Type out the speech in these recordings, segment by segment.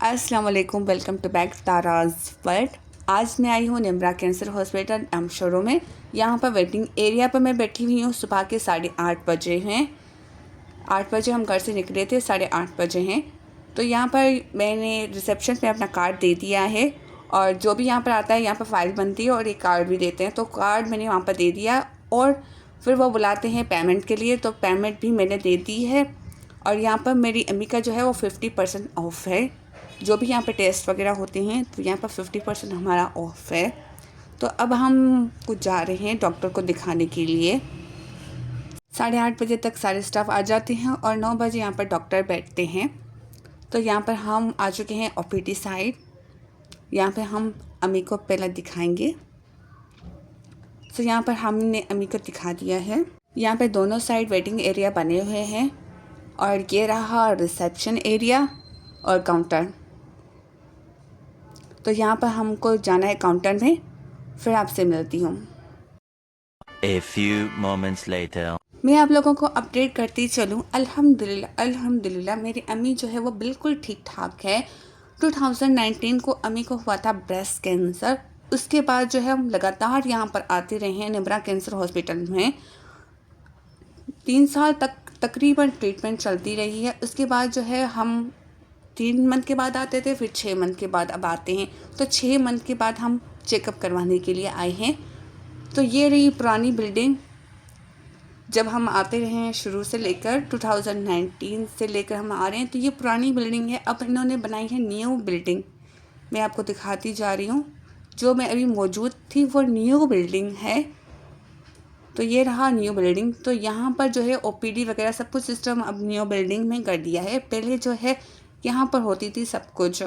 अस्सलाम वालेकुम, welcome to back ताराज़ world. आज मैं आई हूँ निम्रा कैंसर हॉस्पिटल एमशोरो में। यहाँ पर वेटिंग एरिया पर मैं बैठी हुई हूँ। सुबह के 8:30 बजे हैं। 8 बजे हम घर से निकले थे, 8:30 बजे हैं। तो यहाँ पर मैंने रिसेप्शन पे अपना कार्ड दे दिया है और जो भी यहाँ पर आता है यहाँ पर फ़ाइल बनती है और एक कार्ड भी देते हैं। तो कार्ड मैंने वहाँ पर दे दिया और फिर वो बुलाते हैं पेमेंट के लिए, तो पेमेंट भी मैंने दे दी है। और यहाँ पर मेरी अम्मी का जो है वो 50% ऑफ़ है। जो भी यहाँ पे टेस्ट वगैरह होते हैं तो यहाँ पर 50% हमारा ऑफ़ है। तो अब हम कुछ जा रहे हैं डॉक्टर को दिखाने के लिए। 8:30 बजे तक सारे स्टाफ आ जाते हैं और 9 बजे यहाँ पर डॉक्टर बैठते हैं। तो यहाँ पर हम आ चुके हैं ओपीडी साइड। यहाँ पे हम अम्मी को पहले दिखाएंगे। तो यहाँ पर हमने अम्मी को दिखा दिया है। यहाँ पे दोनों साइड वेटिंग एरिया बने हुए हैं और ये रहा रिसेप्शन एरिया और काउंटर। तो यहाँ पर हमको जाना है काउंटर में, फिर आपसे मिलती हूँ। A few moments later. मैं आप लोगों को अपडेट करती चलूँ। अल्हम्दुलिल्लाह मेरी अम्मी जो है वो बिल्कुल ठीक ठाक है। 2019 को अम्मी को हुआ था ब्रेस्ट कैंसर। उसके बाद जो है हम लगातार यहाँ पर आते रहे हैं निम्रा कैंसर हॉस्पिटल में। 3 साल तक तकरीबन ट्रीटमेंट चलती रही है। उसके बाद जो है हम 3 मंथ के बाद आते थे, फिर 6 मंथ के बाद अब आते हैं। तो 6 मंथ के बाद हम चेकअप करवाने के लिए आए हैं। तो ये रही पुरानी बिल्डिंग। जब हम आते रहे हैं शुरू से लेकर 2019 से लेकर हम आ रहे हैं, तो ये पुरानी बिल्डिंग है। अब इन्होंने बनाई है न्यू बिल्डिंग। मैं आपको दिखाती जा रही हूँ। जो मैं अभी मौजूद थी वो न्यू बिल्डिंग है। तो ये रहा न्यू बिल्डिंग। तो यहाँ पर जो है ओपीडी वगैरह सब कुछ सिस्टम अब न्यू बिल्डिंग में कर दिया है। पहले जो है यहाँ पर होती थी सब कुछ।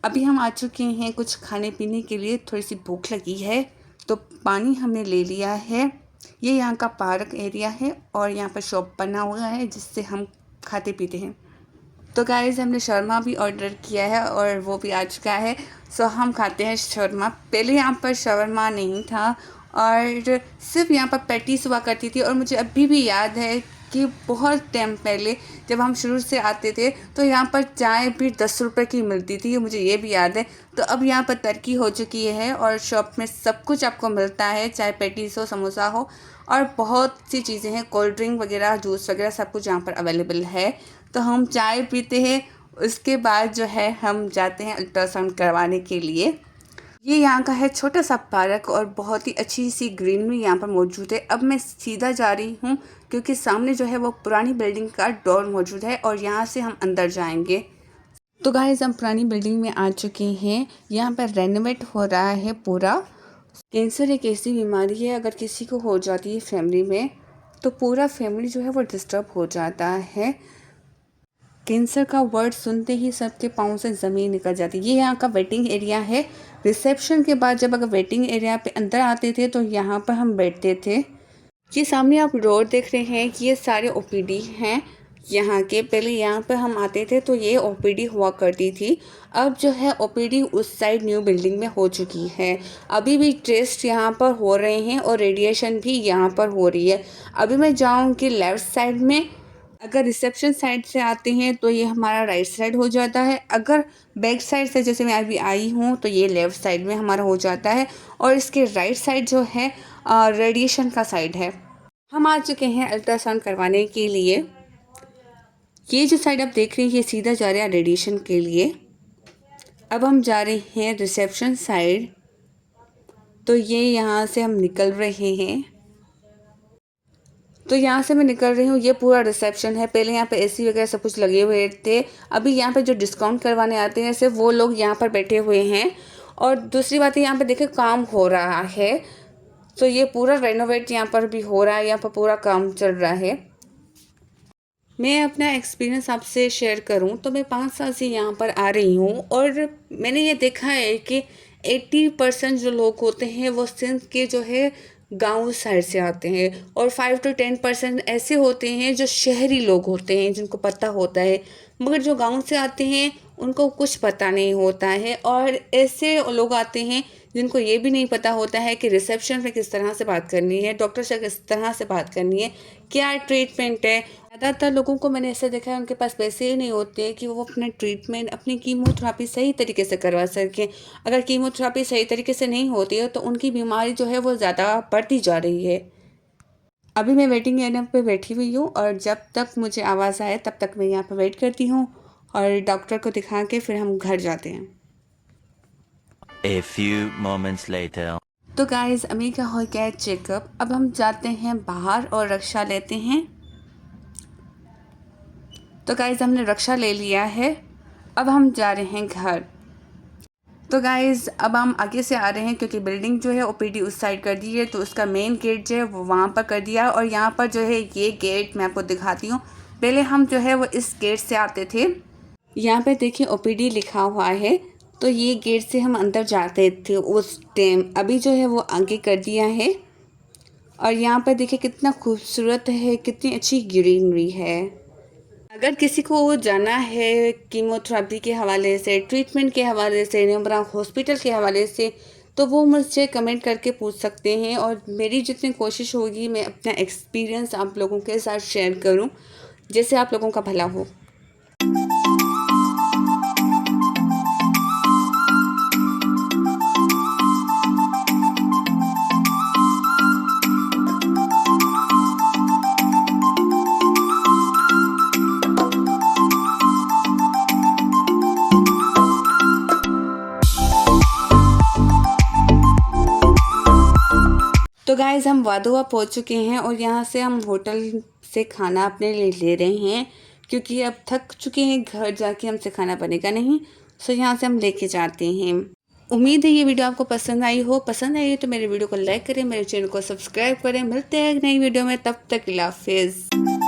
अभी हम आ चुके हैं कुछ खाने पीने के लिए। थोड़ी सी भूख लगी है तो पानी हमने ले लिया है। ये यहाँ का पार्क एरिया है और यहाँ पर शॉप बना हुआ है जिससे हम खाते पीते हैं। तो गाइस हमने शर्मा भी ऑर्डर किया है और वो भी आ चुका है। सो हम खाते हैं शर्मा। पहले यहाँ पर शवर्मा नहीं था और सिर्फ यहाँ पर पैटीज हुआ करती थी। और मुझे अभी भी याद है कि बहुत टाइम पहले जब हम शुरू से आते थे तो यहाँ पर चाय भी 10 रुपये की मिलती थी, मुझे ये भी याद है। तो अब यहाँ पर तरक्की हो चुकी है और शॉप में सब कुछ आपको मिलता है, चाहे पैटीज हो, समोसा हो और बहुत सी चीज़ें हैं। कोल्ड ड्रिंक वगैरह, जूस वगैरह सब कुछ यहाँ पर अवेलेबल है। तो हम चाय पीते हैं, उसके बाद जो है हम जाते हैं अल्ट्रासाउंड करवाने के लिए। ये यहाँ का है छोटा सा पार्क और बहुत ही अच्छी सी ग्रीनरी यहाँ पर मौजूद है। अब मैं सीधा जा रही हूँ क्योंकि सामने जो है वो पुरानी बिल्डिंग का डोर मौजूद है और यहाँ से हम अंदर जाएंगे। तो गाइस हम पुरानी बिल्डिंग में आ चुके हैं। यहाँ पर रेनोवेट हो रहा है पूरा। कैंसर एक ऐसी बीमारी है, अगर किसी को हो जाती है फैमिली में तो पूरा फैमिली जो है वो डिस्टर्ब हो जाता है। कैंसर का वर्ड सुनते ही सबके पाँव से ज़मीन निकल जाती है। ये यहाँ का वेटिंग एरिया है। रिसेप्शन के बाद जब अगर वेटिंग एरिया पे अंदर आते थे तो यहाँ पर हम बैठते थे। ये सामने आप रोड देख रहे हैं कि ये सारे ओपीडी हैं यहाँ के। पहले यहाँ पे हम आते थे तो ये ओपीडी हुआ करती थी। अब जो है ओपीडी उस साइड न्यू बिल्डिंग में हो चुकी है। अभी भी टेस्ट यहाँ पर हो रहे हैं और रेडिएशन भी यहाँ पर हो रही है। अभी मैं जाऊँगी लेफ़्ट साइड में। अगर रिसेप्शन साइड से आते हैं तो ये हमारा राइट साइड हो जाता है। अगर बैक साइड से जैसे मैं अभी आई हूँ तो ये लेफ़्ट साइड में हमारा हो जाता है और इसके राइट साइड जो है रेडिएशन का साइड है। हम आ चुके हैं अल्ट्रासाउंड करवाने के लिए। ये जो साइड आप देख रहे हैं ये सीधा जा रहा है रेडिएशन के लिए। अब हम जा रहे हैं रिसेप्शन साइड। तो ये यहाँ से हम निकल रहे हैं। तो यहाँ से मैं निकल रही हूँ। ये पूरा रिसेप्शन है। पहले यहाँ पे एसी वगैरह सब कुछ लगे हुए थे। अभी यहाँ पे जो डिस्काउंट करवाने आते हैं सिर्फ वो लोग यहाँ पर बैठे हुए हैं। और दूसरी बात है यहाँ पे देखिए काम हो रहा है। तो ये पूरा रेनोवेट यहाँ पर भी हो रहा है, यहाँ पर पूरा काम चल रहा है। मैं अपना एक्सपीरियंस आपसे शेयर करूं तो मैं 5 साल से यहाँ पर आ रही हूँ और मैंने ये देखा है कि 80% जो लोग होते हैं वो सिंध के जो है गांव साइड से आते हैं और 5 to 10% ऐसे होते हैं जो शहरी लोग होते हैं जिनको पता होता है। मगर जो गांव से आते हैं उनको कुछ पता नहीं होता है और ऐसे लोग आते हैं जिनको ये भी नहीं पता होता है कि रिसेप्शन में किस तरह से बात करनी है, डॉक्टर से किस तरह से बात करनी है, क्या ट्रीटमेंट है। ज़्यादातर लोगों को मैंने ऐसा देखा है उनके पास पैसे ही नहीं होते कि वो अपना ट्रीटमेंट, अपनी कीमोथेरेपी सही तरीके से करवा सकें। अगर कीमोथेरेपी सही तरीके से नहीं होती है तो उनकी बीमारी जो है वो ज़्यादा बढ़ती जा रही है। अभी मैं वेटिंग एरिया पे बैठी हुई हूँ और जब तक मुझे आवाज़ आए तब तक मैं यहाँ पर वेट करती हूँ और डॉक्टर को दिखा के फिर हम घर जाते हैं। A few moments later. तो गाइस अम्मी का हो गया है चेकअप। अब हम जाते हैं बाहर और रक्षा लेते हैं। तो गाइस हमने रक्षा ले लिया है, अब हम जा रहे हैं घर। तो गाइस अब हम आगे से आ रहे हैं क्योंकि बिल्डिंग जो है ओपीडी उस साइड कर दी है, तो उसका मेन गेट जो है वो वहाँ पर कर दिया। और यहाँ पर जो है ये गेट मैं आपको दिखाती हूँ। पहले हम जो है वो इस गेट से आते थे, यहाँ पे देखिए ओपीडी लिखा हुआ है, तो ये गेट से हम अंदर जाते थे उस टाइम। अभी जो है वो आगे कर दिया है और यहाँ पर देखिए कितना खूबसूरत है, कितनी अच्छी ग्रीनरी है। अगर किसी को जाना है कीमोथेरेपी के हवाले से, ट्रीटमेंट के हवाले से, नेमरा हॉस्पिटल के हवाले से, तो वो मुझसे कमेंट करके पूछ सकते हैं और मेरी जितनी कोशिश होगी मैं अपना एक्सपीरियंस आप लोगों के साथ शेयर करूं, जैसे आप लोगों का भला हो। तो गाइस हम वादुआ पहुंच चुके हैं और यहाँ से हम होटल से खाना अपने लिए ले रहे हैं क्योंकि अब थक चुके हैं, घर जाके हमसे खाना बनेगा नहीं, सो यहाँ से हम लेके जाते हैं। उम्मीद है ये वीडियो आपको पसंद आई हो। पसंद आई हो तो मेरे वीडियो को लाइक करें, मेरे चैनल को सब्सक्राइब करें। मिलते हैं एक नई वीडियो में, तब तक अल्लाह हाफिज़।